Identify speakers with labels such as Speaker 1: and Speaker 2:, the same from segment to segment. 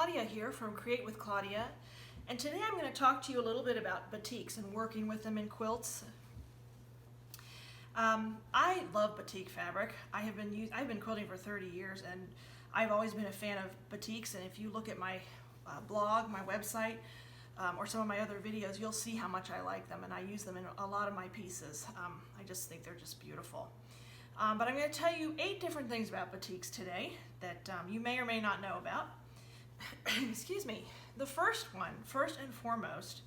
Speaker 1: Claudia here from Create with Claudia, and today I'm going to talk to you a little bit about batiks and working with them in quilts. I love batik fabric. I've been quilting for 30 years, and I've always been a fan of batiks. And if you look at my blog, my website, or some of my other videos, you'll see how much I like them, and I use them in a lot of my pieces. I just think they're just beautiful. But I'm going to tell you 8 different things about batiks today that you may or may not know about. Excuse me. The first and foremost,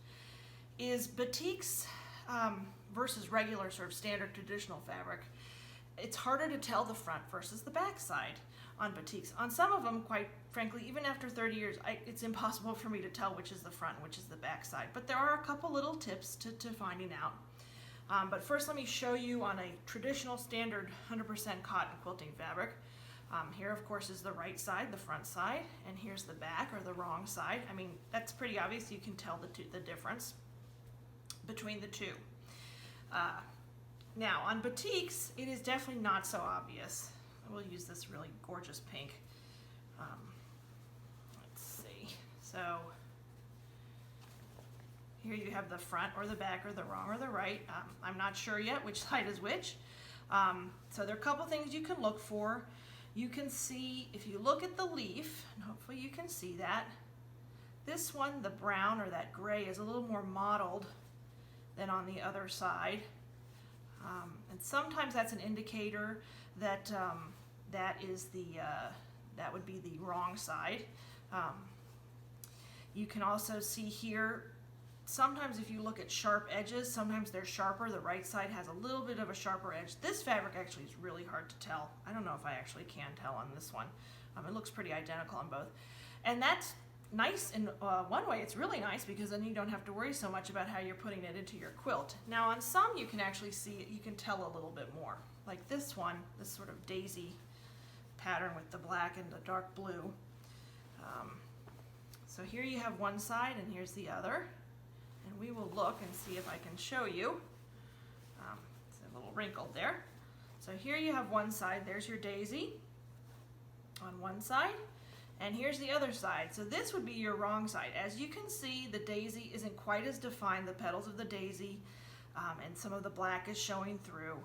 Speaker 1: is batiks versus regular sort of standard traditional fabric. It's harder to tell the front versus the back side on batiks. On some of them, quite frankly, even after 30 years, it's impossible for me to tell which is the front and which is the back side. But there are a couple little tips to finding out. But first, let me show you on a traditional standard 100% cotton quilting fabric. Here, of course, is the right side, the front side, and here's the back, or the wrong side. I mean, that's pretty obvious. You can tell the difference between the two. Now, on batiks, it is definitely not so obvious. We'll use this really gorgeous pink. Let's see. So here you have the front or the back or the wrong or the right. I'm not sure yet which side is which. So there are a couple things you can look for. You can see, if you look at the leaf, and hopefully you can see that, this one, the brown or that gray, is a little more mottled than on the other side. And sometimes that's an indicator that that would be the wrong side. You can also see here, sometimes if you look at sharp edges, sometimes they're sharper. The right side has a little bit of a sharper edge. This fabric actually is really hard to tell. I don't know if I actually can tell on this one. It looks pretty identical on both. And that's nice in one way. It's really nice because then you don't have to worry so much about how you're putting it into your quilt. Now on some you can actually see, you can tell a little bit more. Like this one, this sort of daisy pattern with the black and the dark blue. So here you have one side and here's the other. And we will look and see if I can show you. It's a little wrinkled there. So here you have one side. There's your daisy on one side. And here's the other side. So this would be your wrong side. As you can see, the daisy isn't quite as defined, the petals of the daisy, and some of the black is showing through.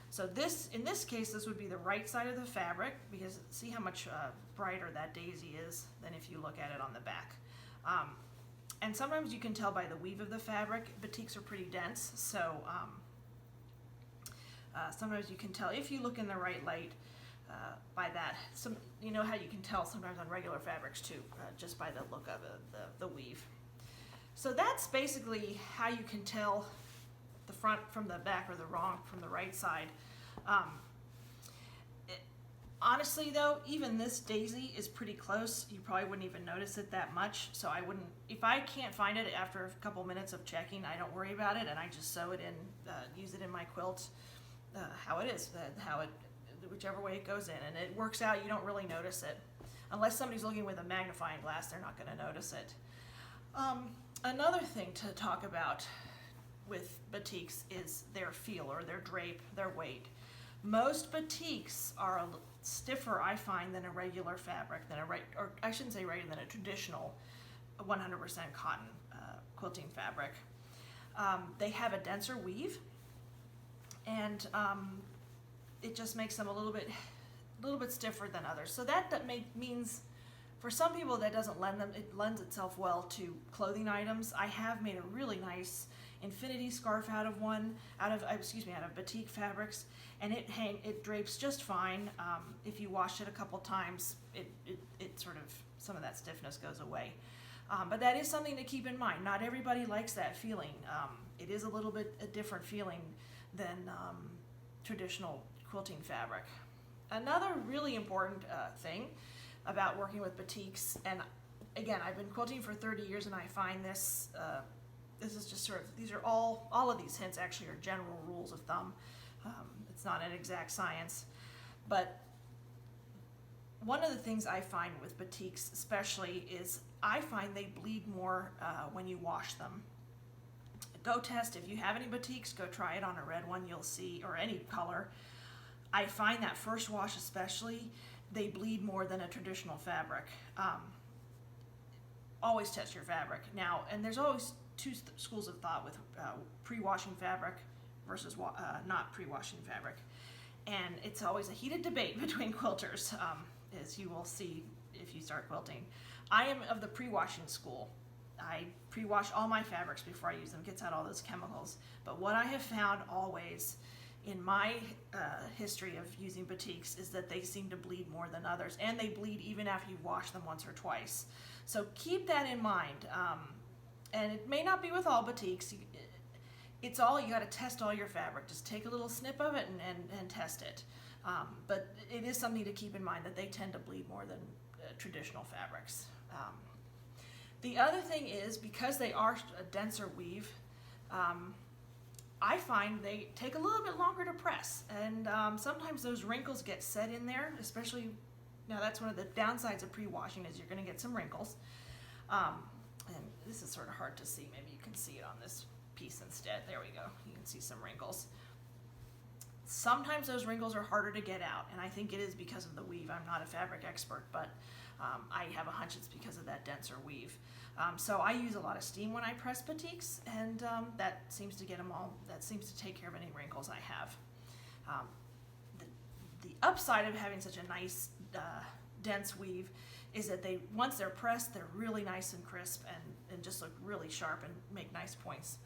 Speaker 1: So this, in this case, this would be the right side of the fabric, because see how much brighter that daisy is than if you look at it on the back. And sometimes you can tell by the weave of the fabric. Batiks are pretty dense, so sometimes you can tell if you look in the right light by that. You know how you can tell sometimes on regular fabrics too, just by the look of the weave. So that's basically how you can tell the front from the back or the wrong from the right side. Honestly though, even this daisy is pretty close. You probably wouldn't even notice it that much, so I wouldn't, if I can't find it after a couple minutes of checking, I don't worry about it, and I just sew it in, use it in my quilt how it is, whichever way it goes in, and it works out. You don't really notice it. Unless somebody's looking with a magnifying glass, they're not going to notice it. Another thing to talk about with batiks is their feel, or their drape, their weight. Most batiks are stiffer, I find, than a regular fabric, or I shouldn't say regular, than a traditional 100% cotton quilting fabric. They have a denser weave, and it just makes them a little bit stiffer than others. So that means for some people that doesn't lends itself well to clothing items. I have made a really nice infinity scarf out of batik fabrics, and it drapes just fine. If you wash it a couple times, it sort of, some of that stiffness goes away. But that is something to keep in mind. Not everybody likes that feeling. It is a little bit a different feeling than traditional quilting fabric. Another really important thing about working with batiks, and again, I've been quilting for 30 years, and I find this is just sort of, these are all of these hints actually are general rules of thumb. It's not an exact science, but one of the things I find with batiks especially is I find they bleed more when you wash them. Go test, if you have any batiks, go try it on a red one, you'll see, or any color. I find that first wash especially, they bleed more than a traditional fabric. always test your fabric. Now, and there's always two schools of thought with pre-washing fabric versus not pre-washing fabric. And it's always a heated debate between quilters, as you will see if you start quilting. I am of the pre-washing school. I pre-wash all my fabrics before I use them, gets out all those chemicals. But what I have found always in my history of using batiks is that they seem to bleed more than others, and they bleed even after you wash them once or twice. So keep that in mind. And it may not be with all batiks. It's all, you got to test all your fabric. Just take a little snip of it and test it. But it is something to keep in mind that they tend to bleed more than traditional fabrics. The other thing is, because they are a denser weave, I find they take a little bit longer to press, and sometimes those wrinkles get set in there, especially, now that's one of the downsides of pre-washing, is you're going to get some wrinkles. And this is sort of hard to see. Maybe you can see it on this piece instead. There we go. You can see some wrinkles. Sometimes those wrinkles are harder to get out, and I think it is because of the weave. I'm not a fabric expert, but I have a hunch it's because of that denser weave. So I use a lot of steam when I press batiks, and that seems to get them all, that seems to take care of any wrinkles I have. The upside of having such a nice dense weave is that they, once they're pressed, they're really nice and crisp and just look really sharp and make nice points.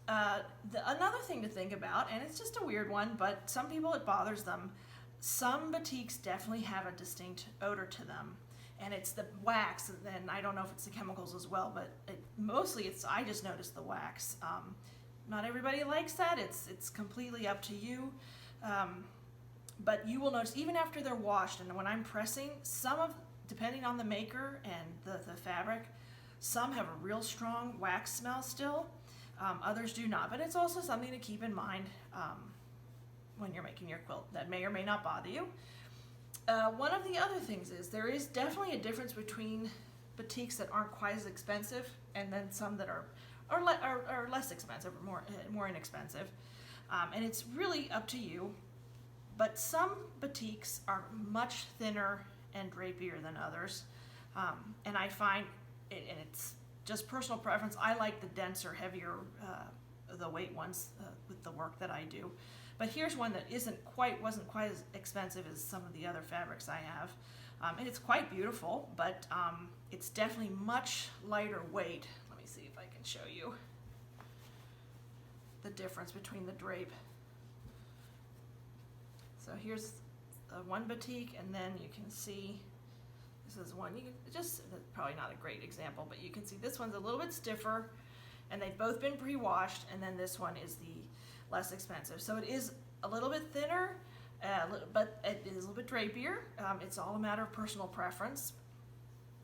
Speaker 1: Another thing to think about, and it's just a weird one, but some people it bothers them, some batiks definitely have a distinct odor to them, and it's the wax, and I don't know if it's the chemicals as well, but mostly it's, I just noticed the wax. Not everybody likes that, it's completely up to you, but you will notice even after they're washed, and when I'm pressing, some of, depending on the maker and the fabric, some have a real strong wax smell still. Others do not, but it's also something to keep in mind when you're making your quilt. That may or may not bother you. One of the other things is there is definitely a difference between batiks that aren't quite as expensive and then some that are less expensive or more inexpensive. And it's really up to you. But some batiks are much thinner and drapier than others. And I find, and it's just personal preference, I like the denser, heavier, the weight ones with the work that I do. But here's one that wasn't quite as expensive as some of the other fabrics I have. And it's quite beautiful, but it's definitely much lighter weight. Let me see if I can show you the difference between the drape. So here's one batik, and then you can see, this is one, you can just, probably not a great example, but you can see this one's a little bit stiffer, and they've both been pre-washed, and then this one is the less expensive. So it is a little bit thinner, but it is a little bit drapier. It's all a matter of personal preference.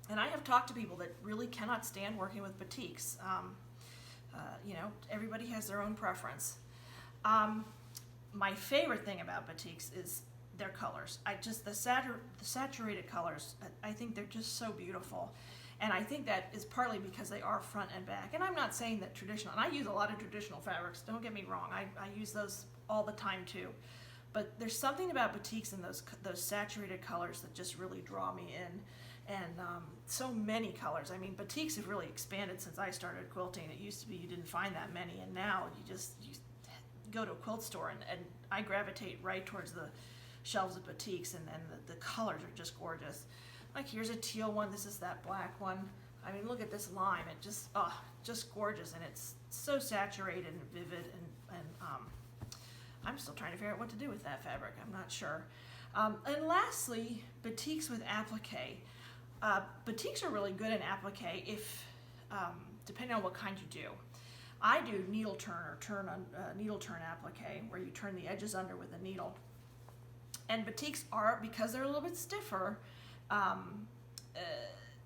Speaker 1: And I have talked to people that really cannot stand working with batiks. You know, everybody has their own preference. My favorite thing about batiks is their colors. The saturated colors, I think they're just so beautiful. And I think that is partly because they are front and back. And I'm not saying that traditional, and I use a lot of traditional fabrics, don't get me wrong, I use those all the time too. But there's something about batiks and those saturated colors that just really draw me in. And so many colors. I mean, batiks have really expanded since I started quilting. It used to be you didn't find that many, and now you go to a quilt store and I gravitate right towards the shelves of batiks, and the colors are just gorgeous. Like here's a teal one, this is that black one. I mean, look at this lime, it just gorgeous, and it's so saturated and vivid, and I'm still trying to figure out what to do with that fabric, I'm not sure. And lastly, batiks with applique. Batiks are really good in applique if, depending on what kind you do. I do needle turn or needle turn applique, where you turn the edges under with a needle. And batiks are, because they're a little bit stiffer,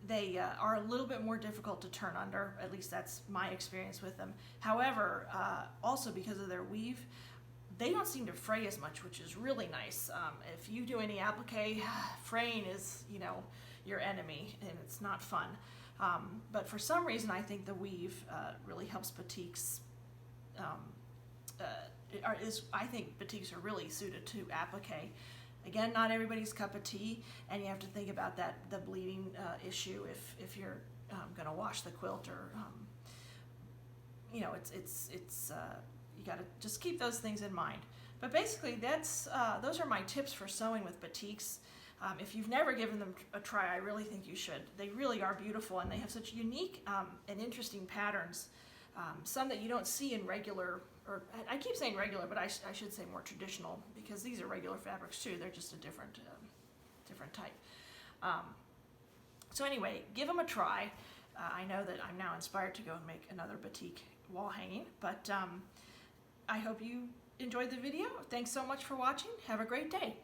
Speaker 1: they are a little bit more difficult to turn under. At least that's my experience with them. However, also because of their weave, they don't seem to fray as much, which is really nice. If you do any applique, fraying is, you know, your enemy, and it's not fun. But for some reason, I think the weave really helps batiks. I think batiks are really suited to applique. Again, not everybody's cup of tea, and you have to think about the bleeding issue if you're going to wash the quilt, or you know, it's you got to just keep those things in mind. But basically, those are my tips for sewing with batiks. If you've never given them a try, I really think you should. They really are beautiful, and they have such unique and interesting patterns. Some that you don't see in regular, or I keep saying regular, but I should say more traditional, because these are regular fabrics too. They're just a different type. So anyway, give them a try. I know that I'm now inspired to go and make another batik wall hanging, but I hope you enjoyed the video. Thanks so much for watching. Have a great day.